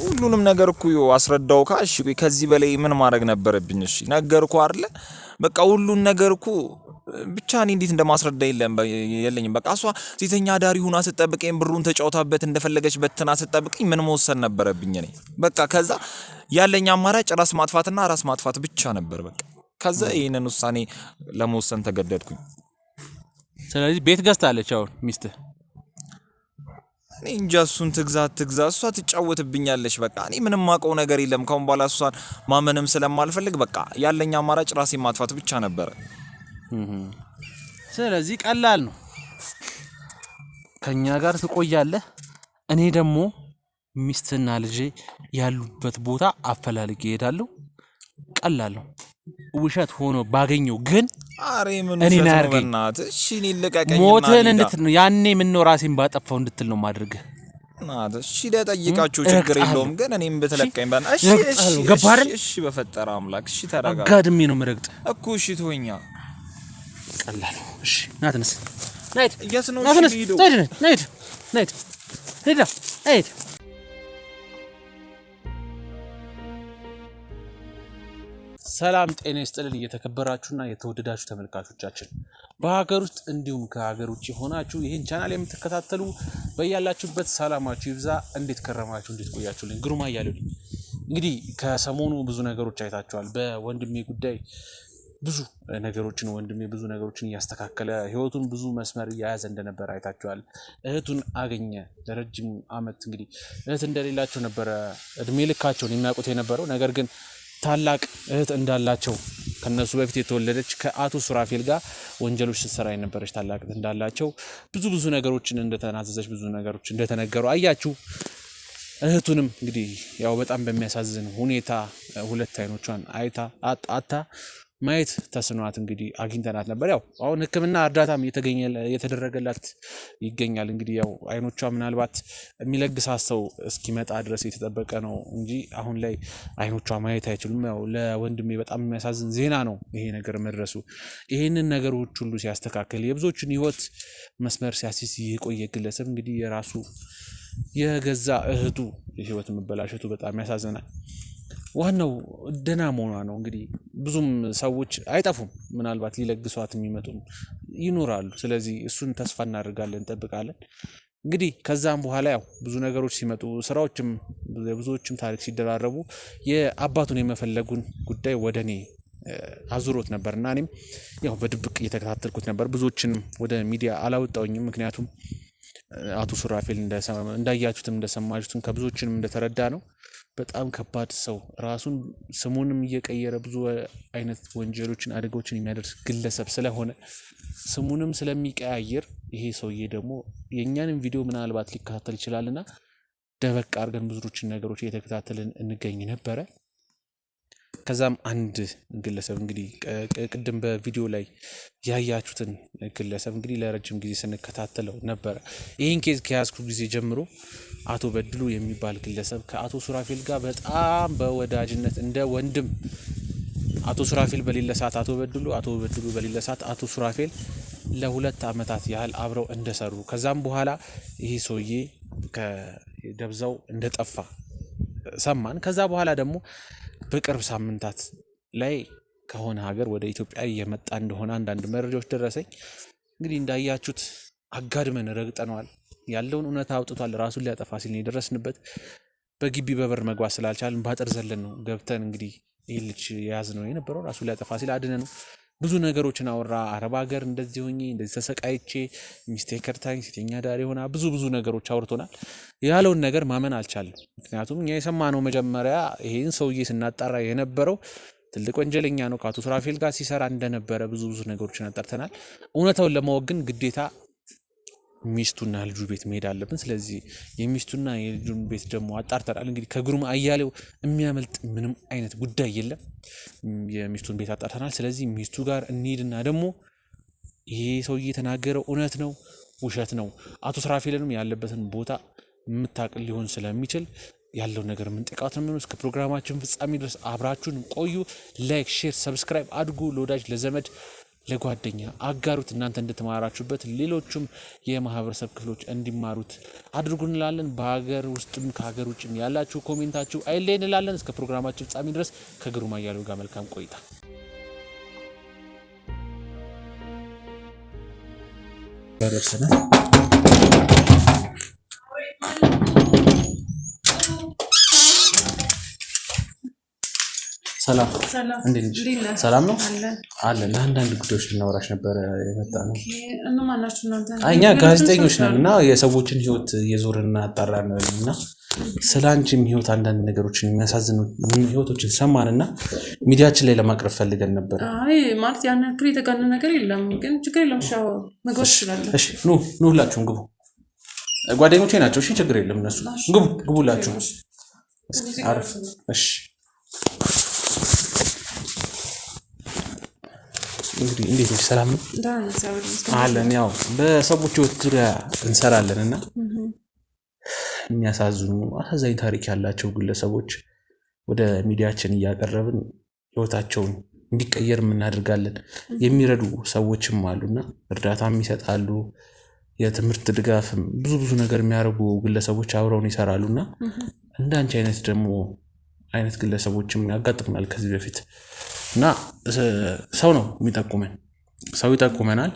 ሁሉንም ነገር እኮ አስረዳው ካሽ ከዚህ በላይ ምን ማድረግ ነበረብኝ? እሺ ነገርኩ አይደል? በቃ ሁሉን ነገር እኮ ብቻ እኔ እንዴት እንደማስረዳ የለኝም። በቃ እሷ ሴተኛ ዳሪ ሆና ስትጠብቀኝ ብሩን ተጫውታበት እንደፈለገች በትና ስትጠብቀኝ ምን መወሰን ነበረብኝ እኔ? በቃ ከዛ ያለኝ አማራጭ ራስ ማጥፋት ብቻ ነበር። በቃ ከዛ ይሄንን ውሳኔ ለመወሰን ተገደድኩኝ። ስለዚህ ቤት ገዝታለች አሁን ሚስትህ? እኔ እንጃ እሱን ትግዛ እሷ ትጫወትብኛለች። በቃ እኔ ምንም ማውቀው ነገር የለም። ካሁን በኋላ እሷን ማመንም ስለማልፈልግ በቃ ያለኝ አማራጭ ራሴን ማጥፋት ብቻ ነበር። ስለዚህ ቀላል ነው። ከኛ ጋር ትቆያለህ። እኔ ደግሞ ሚስትና ልጄ ያሉበት ቦታ አፈላልጌ እሄዳለሁ። ቀላል ነው። ውሸት ሆኖ ባገኘው ግን እኔ ናርገናት እሺ እኔ ለቀቀኝና ሞትን ያኔ ምን ነው ራሴን ባጠፋው እንድትል ነው ማድረግ። ናት እሺ ለጠይቃችሁ ችግር የለውም ግን እኔም በተለቀኝ ባና እሺ እሺ በፈጠረ አምላክ እሺ ተረጋጋ። አጋድሜ ነው ምረግጥ እኮ እሺ ተወኛ። ቀላል ነው። እሺ ናትነስ ናይት እያስነው ናትነስ ናይት ሄዳ አይት ሰላም ጤና ይስጥልን። እየተከበራችሁና የተወደዳችሁ ተመልካቾቻችን በሀገር ውስጥ እንዲሁም ከሀገር ውጭ ሆናችሁ ይህን ቻናል የምትከታተሉ በያላችሁበት ሰላማችሁ ይብዛ። እንዴት ከረማችሁ? እንዴት ቆያችሁልኝ? ግሩማ እያለሁኝ እንግዲህ ከሰሞኑ ብዙ ነገሮች አይታችኋል። በወንድሜ ጉዳይ ብዙ ነገሮችን ወንድሜ ብዙ ነገሮችን እያስተካከለ ህይወቱን ብዙ መስመር እያያዘ እንደነበረ አይታችኋል። እህቱን አገኘ። ለረጅም አመት እንግዲህ እህት እንደሌላቸው ነበረ እድሜ ልካቸውን የሚያውቁት የነበረው። ነገር ግን ታላቅ እህት እንዳላቸው ከነሱ በፊት የተወለደች ከአቶ ሱራፌል ጋር ወንጀሎች ስትሰራ የነበረች ታላቅ እህት እንዳላቸው ብዙ ነገሮችን እንደተናዘዘች ብዙ ነገሮች እንደተነገሩ አያችሁ። እህቱንም እንግዲህ ያው በጣም በሚያሳዝን ሁኔታ ሁለት አይኖቿን አጣ ማየት ተስኗት እንግዲህ አግኝተናት ነበር። ያው አሁን ሕክምና እርዳታም እየተደረገላት ይገኛል። እንግዲህ ያው አይኖቿ ምናልባት የሚለግሳት ሰው እስኪመጣ ድረስ የተጠበቀ ነው እንጂ አሁን ላይ አይኖቿ ማየት አይችሉም። ያው ለወንድሜ በጣም የሚያሳዝን ዜና ነው ይሄ ነገር መድረሱ። ይሄንን ነገሮች ሁሉ ሲያስተካክል የብዙዎችን ህይወት መስመር ሲያስይዝ የቆየ ግለሰብ እንግዲህ የራሱ የገዛ እህቱ የህይወት መበላሸቱ በጣም ያሳዝናል። ዋናው ደህና መሆኗ ነው። እንግዲህ ብዙም ሰዎች አይጠፉም፣ ምናልባት ሊለግሷት የሚመጡም ይኖራሉ። ስለዚህ እሱን ተስፋ እናደርጋለን፣ እንጠብቃለን። እንግዲህ ከዛም በኋላ ያው ብዙ ነገሮች ሲመጡ ስራዎችም ብዙዎችም ታሪክ ሲደራረቡ የአባቱን የመፈለጉን ጉዳይ ወደ እኔ አዙሮት ነበርና እኔም ያው በድብቅ እየተከታተልኩት ነበር። ብዙዎችንም ወደ ሚዲያ አላወጣውኝም፣ ምክንያቱም አቶ ሱራፌል እንዳያችሁትም እንደሰማችሁትም ከብዙዎችንም እንደተረዳ ነው በጣም ከባድ ሰው፣ ራሱን ስሙንም እየቀየረ ብዙ አይነት ወንጀሎችን አደጋዎችን የሚያደርስ ግለሰብ ስለሆነ ስሙንም ስለሚቀያየር ይሄ ሰውዬ ደግሞ የእኛንም ቪዲዮ ምናልባት ሊከታተል ይችላልና ደበቅ አድርገን ብዙዎችን ነገሮች እየተከታተልን እንገኝ ነበረ። ከዛም አንድ ግለሰብ እንግዲህ ቅድም በቪዲዮ ላይ ያያችሁትን ግለሰብ እንግዲህ ለረጅም ጊዜ ስንከታተለው ነበረ። ይህን ኬዝ ከያዝኩ ጊዜ ጀምሮ አቶ በድሉ የሚባል ግለሰብ ከአቶ ሱራፌል ጋር በጣም በወዳጅነት እንደ ወንድም አቶ ሱራፌል በሌለ ሰዓት አቶ በድሉ በሌለ ሰዓት አቶ ሱራፌል ለ2 ዓመታት ያህል አብረው እንደሰሩ ከዛም በኋላ ይሄ ሰውዬ ከደብዛው እንደጠፋ ሰማን። ከዛ በኋላ ደግሞ በቅርብ ሳምንታት ላይ ከሆነ ሀገር ወደ ኢትዮጵያ እየመጣ እንደሆነ አንዳንድ መረጃዎች ደረሰኝ። እንግዲህ እንዳያችሁት አጋድመን ረግጠነዋል። ያለውን እውነታ አውጥቷል። ራሱን ሊያጠፋ ሲል ነው የደረስንበት። በግቢ በበር መግባት ስላልቻልን ባጥር ዘለን ነው ገብተን እንግዲህ ይህ ልጅ የያዝ ነው የነበረው። ራሱን ሊያጠፋ ሲል አድነ ነው። ብዙ ነገሮችን አወራ። አረብ ሀገር እንደዚህ ሆኜ እንደዚህ ተሰቃይቼ ሚስቴ ከርታኝ ሴተኛ ዳሪ ሆና ብዙ ነገሮች አውርቶናል። ያለውን ነገር ማመን አልቻለም። ምክንያቱም እኛ የሰማነው መጀመሪያ ይሄን ሰውዬ ስናጣራ የነበረው ትልቅ ወንጀለኛ ነው፣ ከአቶ ሱራፌል ጋር ሲሰራ እንደነበረ ብዙ ነገሮችን አጣርተናል። እውነታውን ለማወቅ ግን ግዴታ ሚስቱና ልጁ ቤት መሄድ አለብን። ስለዚህ የሚስቱና የልጁን ቤት ደግሞ አጣርተናል። እንግዲህ ከግሩም አያሌው የሚያመልጥ ምንም አይነት ጉዳይ የለም። የሚስቱን ቤት አጣርተናል። ስለዚህ ሚስቱ ጋር እንሂድና ደግሞ ይሄ ሰውዬ የተናገረው እውነት ነው ውሸት ነው፣ አቶ ሱራፌልንም ያለበትን ቦታ የምታቅል ሊሆን ስለሚችል ያለው ነገር ምን ጥቃት ነው። እስከ ፕሮግራማችን ፍጻሜ ድረስ አብራችሁን ቆዩ። ላይክ፣ ሼር፣ ሰብስክራይብ አድርጉ። ለወዳጅ ለዘመድ ለጓደኛ አጋሩት። እናንተ እንድትማራችሁበት ሌሎቹም የማህበረሰብ ክፍሎች እንዲማሩት አድርጉ እንላለን። በሀገር ውስጥም ከሀገር ውጭም ያላችሁ ኮሜንታችሁ አይለይ እንላለን። እስከ ፕሮግራማችን ፍጻሜ ድረስ ከግሩም አያሌው ጋር መልካም ቆይታ። ሰላም እንዴት ነሽ? ሰላም ነው አለን። ለአንዳንድ ጉዳዮች ልናወራሽ ነበረ የመጣ ነው። እኛ ጋዜጠኞች ነን እና የሰዎችን ህይወት እየዞርን እናጣራን እና ስለ አንቺም ህይወት አንዳንድ ነገሮችን የሚያሳዝኑ ህይወቶችን ሰማን እና ሚዲያችን ላይ ለማቅረብ ፈልገን ነበር። ማለት ያን ያክል የተጋነነ ነገር የለም፣ ግን ችግር የለም። መግባት ትችላለን። እሺ ኑ ሁላችሁም ግቡ። ጓደኞቼ ናቸው። እሺ ችግር የለም። እነሱ ግቡ ሁላችሁም። እሺ እንግዲህ እንዴት ነሽ? ሰላም ነው አለን። ያው በሰዎች ህይወት ዙሪያ እንሰራለን እና የሚያሳዝኑ አሳዛኝ ታሪክ ያላቸው ግለሰቦች ወደ ሚዲያችን እያቀረብን ህይወታቸውን እንዲቀየር እናደርጋለን። የሚረዱ ሰዎችም አሉና እርዳታም ይሰጣሉ፣ የትምህርት ድጋፍም ብዙ ነገር የሚያደርጉ ግለሰቦች አብረውን ይሰራሉና እንዳንቺ አይነት ደግሞ አይነት ግለሰቦችም ያጋጥሙናል ከዚህ በፊት እና ሰው ነው የሚጠቁመን፣ ሰው ይጠቁመናል።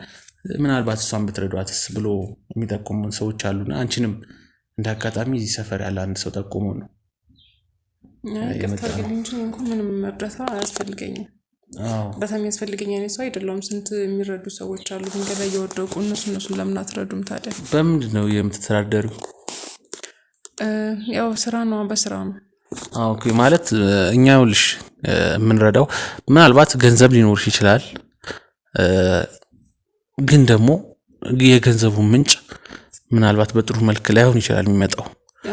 ምናልባት እሷን ብትረዷትስ ብሎ የሚጠቁሙን ሰዎች አሉና አንቺንም እንደ አጋጣሚ እዚህ ሰፈር ያለ አንድ ሰው ጠቁሞ ነው የመጣው። ምንም እርዳታ አያስፈልገኝም። በጣም የሚያስፈልገኝ አይነት ሰው አይደለሁም። ስንት የሚረዱ ሰዎች አሉ መንገድ ላይ እየወደቁ እነሱን ለምን አትረዱም ታዲያ? በምንድን ነው የምትተዳደሪው? ያው ስራ ነው፣ በስራ ነው። ኦኬ ማለት እኛ ይኸውልሽ የምንረዳው ምናልባት ገንዘብ ሊኖርሽ ይችላል፣ ግን ደግሞ የገንዘቡ ምንጭ ምናልባት በጥሩ መልክ ላይሆን ይችላል የሚመጣው።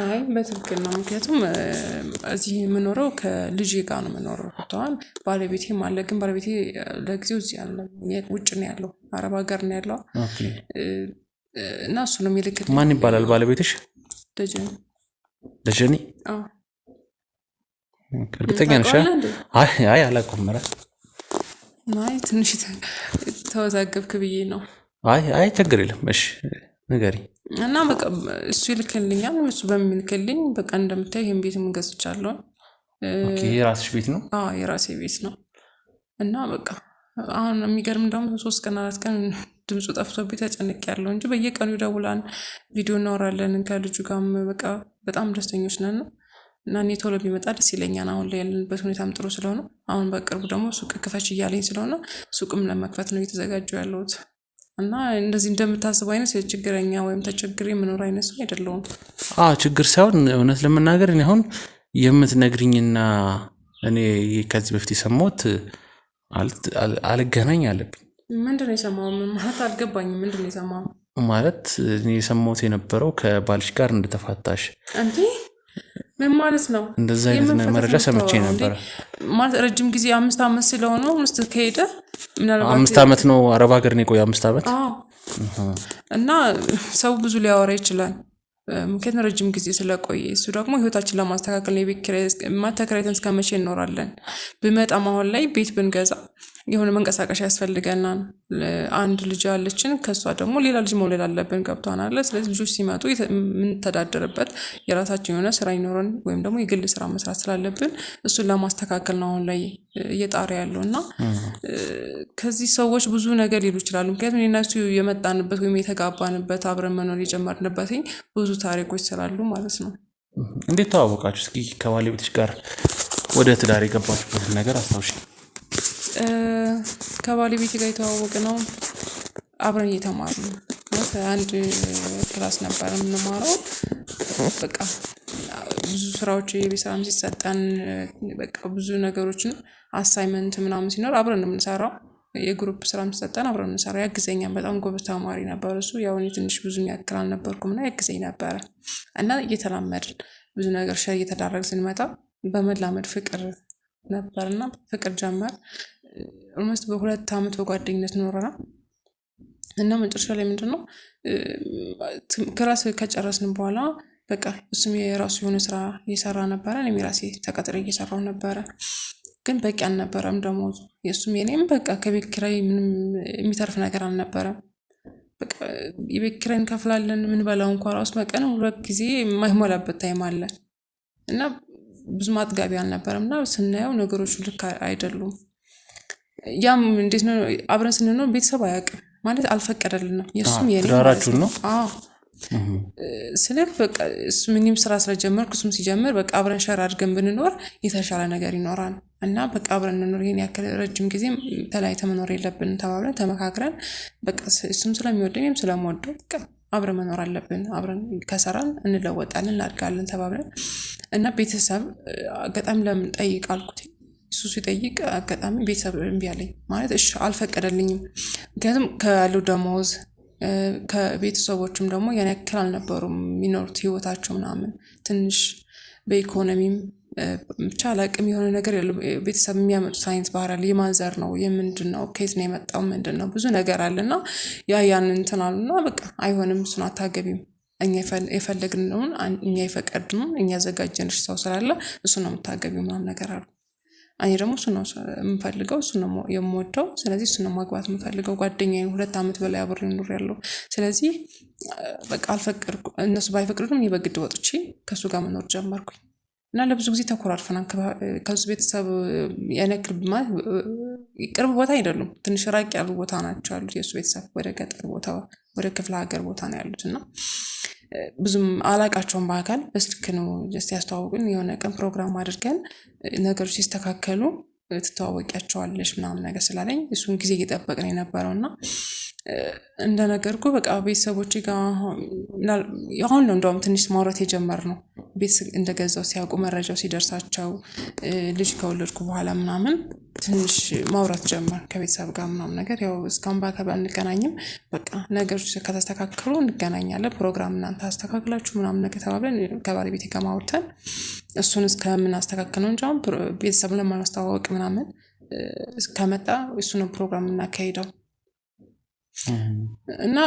አይ በትክክል ነው። ምክንያቱም እዚህ የምኖረው ከልጅ ጋር ነው የምኖረው። ተዋል ባለቤቴም አለ፣ ግን ባለቤቴ ለጊዜው እዚህ ያለ ውጭ ነው ያለው፣ አረብ ሀገር ነው ያለው። እና እሱ ነው የሚልክልኝ። ማን ይባላል ባለቤትሽ? ደጀኔ። ደጀኔ? እርግጠኛ ነሽ? አይ አላውቅም። አይ ትንሽ ተወዛገብክ ብዬ ነው። አይ ችግር የለም። እሺ ንገሪኝ። እና በቃ እሱ ይልክልኛል። እሱ በሚልክልኝ በቃ እንደምታይ ይሄን ቤት ገዝቻለሁ። የራስሽ ቤት ነው? የራሴ ቤት ነው። እና በቃ አሁን የሚገርም ደግሞ 3 ቀን 4 ቀን ድምፁ ጠፍቶብኝ ተጨንቄያለሁ እንጂ በየቀኑ ይደውላል፣ ቪዲዮ እናወራለን ከልጁ ጋርም በቃ በጣም ደስተኞች ነን። እና እኔ ቶሎ ቢመጣ ደስ ይለኛል። አሁን ላይ ያለንበት ሁኔታም ጥሩ ስለሆነ አሁን በቅርቡ ደግሞ ሱቅ ክፈች እያለኝ ስለሆነ ሱቅም ለመክፈት ነው እየተዘጋጀሁ ያለሁት። እና እንደዚህ እንደምታስበው አይነት ችግረኛ ወይም ተቸግሬ የምኖር አይነት ሰው አይደለሁም። ችግር ሳይሆን እውነት ለመናገር እኔ አሁን የምትነግሪኝና እኔ ከዚህ በፊት የሰማሁት አልገናኝ አለብኝ። ምንድን ነው የሰማው? ማለት አልገባኝም። ምንድን ነው የሰማው? ማለት እኔ የሰማሁት የነበረው ከባልሽ ጋር እንደተፋታሽ። እንዴ ምን ማለት ነው? እንደዛ አይነት መረጃ ሰምቼ ነበር። ማለት ረጅም ጊዜ 5 ዓመት ስለሆነው ምስት ከሄደ ምናልባት 5 ዓመት ነው አረብ ሀገር ነው የቆየው 5 ዓመት። እና ሰው ብዙ ሊያወራ ይችላል፣ ምክንያቱም ረጅም ጊዜ ስለቆየ። እሱ ደግሞ ህይወታችን ለማስተካከል ነው። የቤት ኪራይ ማተከራይተን እስከ መቼ እንኖራለን? ብመጣም አሁን ላይ ቤት ብንገዛ የሆነ መንቀሳቀሻ ያስፈልገናል። አንድ ልጅ አለችን፣ ከሷ ደግሞ ሌላ ልጅ መውለድ አለብን። ገብቷናል። ስለዚህ ልጆች ሲመጡ የምንተዳደርበት የራሳችን የሆነ ስራ ይኖረን ወይም ደግሞ የግል ስራ መስራት ስላለብን እሱን ለማስተካከል ነው አሁን ላይ እየጣረ ያለው። እና ከዚህ ሰዎች ብዙ ነገር ሊሉ ይችላሉ። ምክንያቱም እኔና እሱ የመጣንበት ወይም የተጋባንበት አብረን መኖር የጀመርንበት ብዙ ታሪኮች ስላሉ ማለት ነው። እንዴት ተዋወቃችሁ? እስኪ ከባለቤትሽ ጋር ወደ ትዳር የገባችሁበትን ነገር አስታውሺ። ከባለቤቴ ጋር የተዋወቅ ነው አብረን እየተማሩ ነው። አንድ ክላስ ነበር የምንማረው። በቃ ብዙ ስራዎች የቤት ስራም ሲሰጠን በቃ ብዙ ነገሮችን አሳይመንት ምናምን ሲኖር አብረን ነው የምንሰራው። የግሩፕ ስራም ሲሰጠን አብረን ነው የምንሰራው። ያግዘኛል። በጣም ጎበዝ ተማሪ ነበር እሱ። ያው እኔ ትንሽ ብዙ ያክል አልነበርኩም እና ያግዘኝ ነበረ። እና እየተላመድን ብዙ ነገር ሸር እየተዳረግ ስንመጣ በመላመድ ፍቅር ነበርና ፍቅር ጀመር። ኦልሞስት በ2 ዓመት በጓደኝነት ኖረናል። እና መጨረሻ ላይ ምንድነው ክላስ ከጨረስን በኋላ በቃ እሱም የራሱ የሆነ ስራ እየሰራ ነበረ፣ እኔም የራሴ ተቀጥሬ እየሰራሁ ነበረ። ግን በቂ አልነበረም ደሞዙ። የእሱም የኔም በቃ ከቤት ኪራይ ምንም የሚተርፍ ነገር አልነበረም። በቃ የቤት ኪራይ እንከፍላለን፣ ምንበላው እንኳን ራሱ በቀን 2 ጊዜ የማይሞላበት ታይም አለ። እና ብዙ ማጥጋቢ አልነበረም። እና ስናየው ነገሮቹ ልክ አይደሉም። ያም እንዴት ነው አብረን ስንኖር ቤተሰብ አያውቅም ማለት አልፈቀደልንም። የእሱም የኔ ትዳራችሁን ነው ስልክ በቃ እሱ ምንም ስራ ስለጀመርኩ እሱም ሲጀምር በቃ አብረን ሸር አድርገን ብንኖር የተሻለ ነገር ይኖራል። እና በቃ አብረን እንኖር፣ ይሄን ያክል ረጅም ጊዜ ተለያይተን መኖር የለብንም ተባብለን ተመካክረን በቃ እሱም ስለሚወደኝ እኔም ስለምወደው በቃ አብረን መኖር አለብን፣ አብረን ከሰራን እንለወጣለን፣ እናድጋለን ተባብለን እና ቤተሰብ አጋጣሚ ለምን ጠይቅ አልኩት። እሱ ሲጠይቅ አጋጣሚ ቤተሰብ እምቢ አለኝ። ማለት እሺ አልፈቀደልኝም። ምክንያቱም ካለው ደሞዝ ከቤተሰቦችም ደግሞ ያን ያክል አልነበሩም የሚኖሩት ህይወታቸው ምናምን ትንሽ በኢኮኖሚም ብቻ አላቅም የሆነ ነገር ያለው ቤተሰብ የሚያመጡት አይነት ባህሪ አለ። የማንዘር ነው የምንድን ነው ከየት ነው የመጣው ምንድን ነው ብዙ ነገር አለና ያንን እንትን አሉና በቃ አይሆንም፣ እሱን አታገቢም፣ እኛ የፈለግነውን እኛ የፈቀድነውን እኛ ያዘጋጀንሽ ሰው ስላለ እሱ ነው የምታገቢው ምናምን ነገር አሉ። እኔ ደግሞ እሱ ነው የምፈልገው፣ እሱ ነው የምወደው። ስለዚህ እሱ ነው ማግባት የምፈልገው። ጓደኛዬን 2 ዓመት በላይ አብሬ ኖሬያለሁ። ስለዚህ በቃ አልፈቀድኩ። እነሱ ባይፈቅዱም እኔ በግድ ወጥቼ ከእሱ ጋር መኖር ጀመርኩኝ እና ለብዙ ጊዜ ተኮራርፈናል። ከሱ ቤተሰብ ያነክል ማለት ቅርብ ቦታ አይደሉም፣ ትንሽ ራቅ ያሉ ቦታ ናቸው ያሉት። የእሱ ቤተሰብ ወደ ገጠር ቦታ ወደ ክፍለ ሀገር ቦታ ነው ያሉት እና ብዙም አላቃቸውም። በአካል በስልክ ነው ጀስት ያስተዋውቁን። የሆነ ቀን ፕሮግራም አድርገን ነገሮች ሲስተካከሉ ትተዋወቂያቸዋለሽ ምናምን ነገር ስላለኝ እሱን ጊዜ እየጠበቅን የነበረውና እንደነገርኩ በቃ ቤተሰቦቼ ጋር አሁን ነው እንደውም ትንሽ ማውራት የጀመርነው። ቤት እንደገዛው ሲያውቁ መረጃው ሲደርሳቸው ልጅ ከወለድኩ በኋላ ምናምን ትንሽ ማውራት ጀመር ከቤተሰብ ጋር ምናምን ነገር። ያው እስካሁን በአካል አንገናኝም። በቃ ነገሮች ከተስተካከሉ እንገናኛለን። ፕሮግራም እናንተ አስተካክላችሁ ምናምን ነገር ተባብለን ከባለቤቴ ጋር ማውርተን እሱን እስከምናስተካክል ነው እንጂ አሁን ቤተሰብ ለማስተዋወቅ ምናምን እስከመጣ እሱንም ፕሮግራም እናካሄደው እና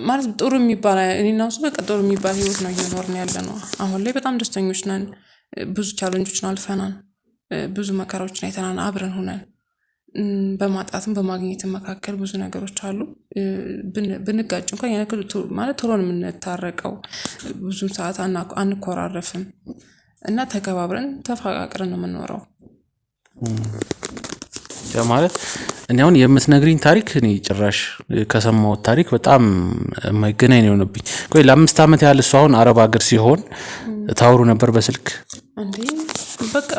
ማለት ጥሩ የሚባል እኔና እሱ በቃ ጥሩ የሚባል ህይወት ነው እየኖርን ያለ ነው። አሁን ላይ በጣም ደስተኞች ነን። ብዙ ቻሌንጆችን አልፈናል። ብዙ መከራዎችን አይተናል አብረን ሆነን። በማጣትም በማግኘትም መካከል ብዙ ነገሮች አሉ። ብንጋጭ እንኳን ያነክል ማለት ቶሎ ነው የምንታረቀው። ብዙም ሰዓት አንኮራረፍም እና ተከባብረን ተፋቃቅረን ነው የምንኖረው። ማለት እኔ አሁን የምትነግሪኝ ታሪክ እኔ ጭራሽ ከሰማሁት ታሪክ በጣም የማይገናኝ ነው የሆነብኝ። ቆይ ለ5 ዓመት ያህል እሱ አሁን አረብ ሀገር ሲሆን ታወሩ ነበር በስልክ እንዴ? በቃ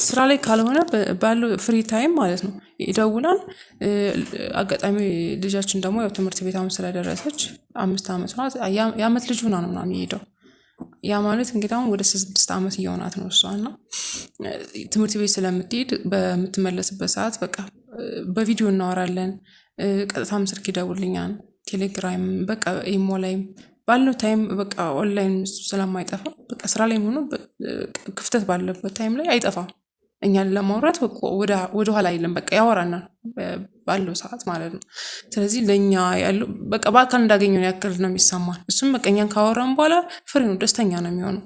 ስራ ላይ ካልሆነ ባለው ፍሪ ታይም ማለት ነው ይደውላል። አጋጣሚ ልጃችን ደግሞ ያው ትምህርት ቤት አሁን ስለደረሰች 5 ዓመት ነው የዓመት ልጅ ሆና ነው ምናምን የሄደው። ያ ማለት እንግዲህ አሁን ወደ 6 ዓመት እየሆናት ነው እሷና ትምህርት ቤት ስለምትሄድ በምትመለስበት ሰዓት በቃ በቪዲዮ እናወራለን። ቀጥታም ስልክ ይደውልኛል፣ ቴሌግራም በቃ ኢሞ ላይም ባለው ታይም በቃ ኦንላይን ስለማይጠፋ በቃ ስራ ላይ ሆኖ ክፍተት ባለበት ታይም ላይ አይጠፋም። እኛን ለማውራት ወደ ኋላ አይልም። በቃ ያወራናል ባለው ሰዓት ማለት ነው። ስለዚህ ለኛ ያለው በቃ በአካል እንዳገኘው ያክል ነው የሚሰማን። እሱም በቃ እኛን ካወራን በኋላ ፍሬ ነው፣ ደስተኛ ነው የሚሆነው።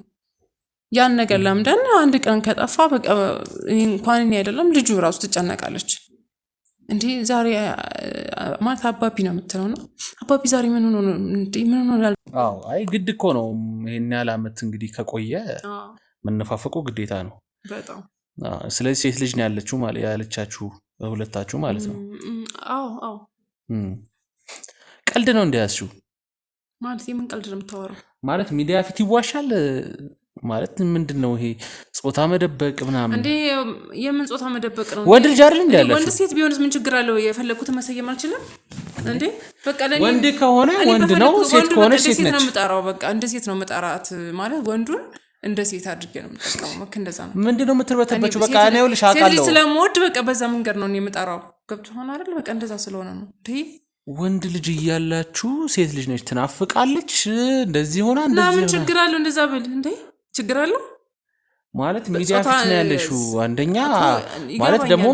ያን ነገር ለምደን አንድ ቀን ከጠፋ በቃ እንኳን እኔ አይደለም ልጁ ራሱ ትጨነቃለች። እንዴ ዛሬ ማለት አባቢ ነው የምትለው ነው። አባቢ ዛሬ ምን ሆኖ ነው እንዴ? ምን ሆኖ ነው? አዎ አይ ግድ እኮ ነው። ይሄን ያህል ዓመት እንግዲህ ከቆየ መነፋፈቁ ግዴታ ነው በጣም። ስለዚህ ሴት ልጅ ነው ያለችው ማለት ያለቻችሁ ሁለታችሁ ማለት ነው? አዎ አዎ። ቀልድ ነው እንደያዝሽው ማለት የምን ቀልድ ነው የምታወራው? ማለት ሚዲያ ፊት ይዋሻል ማለት ምንድነው ይሄ? ጾታ መደበቅ ምናምን እንዴ? የምን ጾታ መደበቅ ነው? ወንድ ልጅ አይደል እንዴ ያለሽ? ወንድ ሴት ቢሆንስ ምን ችግር አለው? የፈለኩትን መሰየም አልችልም እንዴ? በቃ ለኔ ወንድ ከሆነ ወንድ ነው፣ ሴት ከሆነ ሴት ነች። ነው የምጠራው። በቃ እንደ ሴት ነው የምጠራት ማለት ወንዱን እንደ ሴት አድርጌ ነው የምጠቀመው። በቃ እንደዛ ነው። ምንድነው የምትርበተበችው? በቃ እኔ ይኸውልሽ አውቃለሁ። ሴት ስለምወድ በቃ በዛ መንገድ ነው እኔ የምጠራው። ገብቶሃል አይደል? በቃ እንደዛ ስለሆነ ነው እንዴ። ወንድ ልጅ እያላችሁ ሴት ልጅ ነች ትናፍቃለች፣ እንደዚህ ሆና እንደዚህ ሆና ምን ችግር አለው? እንደዛ ብል እንዴ ችግር አለው ማለት ሚዲያ ፊት ነው ያለሽው። አንደኛ ማለት ደግሞ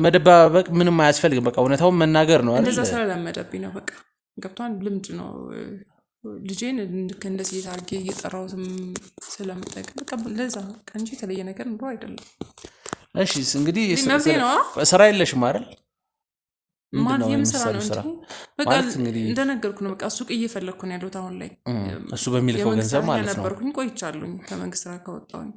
መደባበቅ ምንም አያስፈልግም። በቃ እውነታውን መናገር ነው አይደል? እንደዛ ስለለመደብኝ ነው። በቃ ገብቷን ልምድ ነው። ልጄን እንደ ሴት አድርጌ እየጠራሁትም ስለምጠቅም በቃ ለዛ በቃ እንጂ የተለየ ነገር ኑሮ አይደለም። እሺ እንግዲህ ስራ የለሽም አይደል? ማለት የምሰራ ነው እንጂ በቃ እንደነገርኩ ነው። በቃ ሱቅ እየፈለኩ ነው ያለሁት አሁን ላይ። እሱ በሚልከው ገንዘብ ማለት ነው። ነበርኩኝ ቆይቻለሁኝ ከመንግስት ስራ ከወጣሁኝ።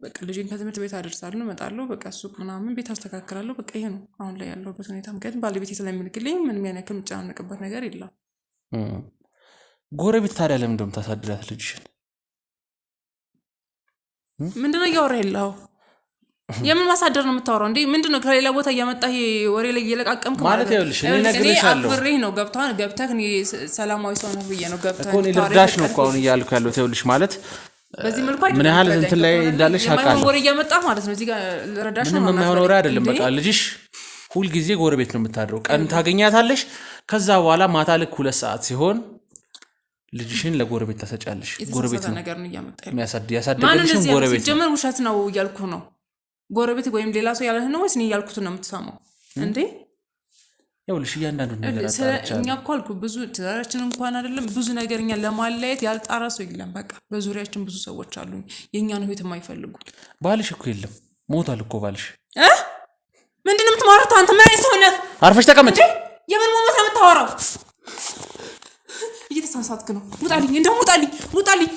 በቃ ልጄን ከትምህርት ቤት አደርሳለሁ፣ እመጣለሁ፣ በቃ ሱቅ ምናምን ቤት አስተካክላለሁ። በቃ ይሄ ነው አሁን ላይ ያለሁበት ሁኔታ። ምክንያቱም ባለቤቴ ስለሚልክልኝ ምንም ያነክል የምጨናነቅበት ነገር የለም። ጎረቤት ታዲያ ለምን እንደውም ታሳድዳት ልጅሽን? ምንድነው እያወራ ያለው? የምን ማሳደር ነው የምታወራው እንዴ? ምንድነው ከሌላ ቦታ እያመጣህ ወሬ ላይ እየለቃቀምክ ማለት ይኸውልሽ እኔ ነግሬሻለሁ። አብሬህ ነው ገብተህ እኔ ሰላማዊ ሰው ነው ብዬ ነው ገብተህ እኮ እኔ ልርዳሽ ነው እኮ አሁን እያልኩ ያለሁት። ይኸውልሽ ማለት በዚህ መልኩ ምን ያህል እንትን ላይ እንዳለሽ አውቃለሁ። ወሬ እያመጣህ ማለት ነው እዚህ ጋር ልረዳሽ ነው። ምንም የማይሆን ወሬ አይደለም። በቃ ልጅሽ ሁልጊዜ ጎረቤት ነው የምታድረው። ቀን ታገኛታለሽ፣ ከዛ በኋላ ማታ ልክ 2 ሰዓት ሲሆን ልጅሽን ለጎረቤት ታሰጫለሽ። ጎረቤት ነው ነገር ነው እያመጣህ ያሳደገሽን ጎረቤት ጀመር ውሸት ነው እያልኩ ነው። ጎረቤት ወይም ሌላ ሰው ያለህ ነው ወይስ እኔ እያልኩት ነው የምትሰማው እንዴ? ይኸውልሽ እያንዳንዱ ነገር አጣራቻለሁ። እኛ እኮ አልኩ ብዙ ትዳራችን እንኳን አይደለም ብዙ ነገር እኛ ለማለያየት ያልጣራ ሰው የለም። በቃ በዙሪያችን ብዙ ሰዎች አሉ የእኛን ህይወት የማይፈልጉ። ባልሽ እኮ የለም ሞቷል እኮ ባልሽ። ምንድን ነው የምትማሩት አንተ? ምን አይነት ሰው ነህ? አርፈሽ ተቀመጭ። የምን ሞት ነው የምታወራው? እየተሳሳትክ ነው። ውጣልኝ፣ እንደውም ውጣልኝ፣ ውጣልኝ።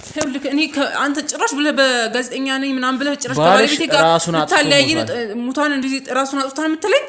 ይኸውልህ እኔ አንተ ጭራሽ ብለህ በጋዜጠኛ ነኝ ምናምን ብለህ ጭራሽ ከባለቤቴ ጋር ታለያየን ሙታን እንደዚህ ራሱን አጥቷን የምትለኝ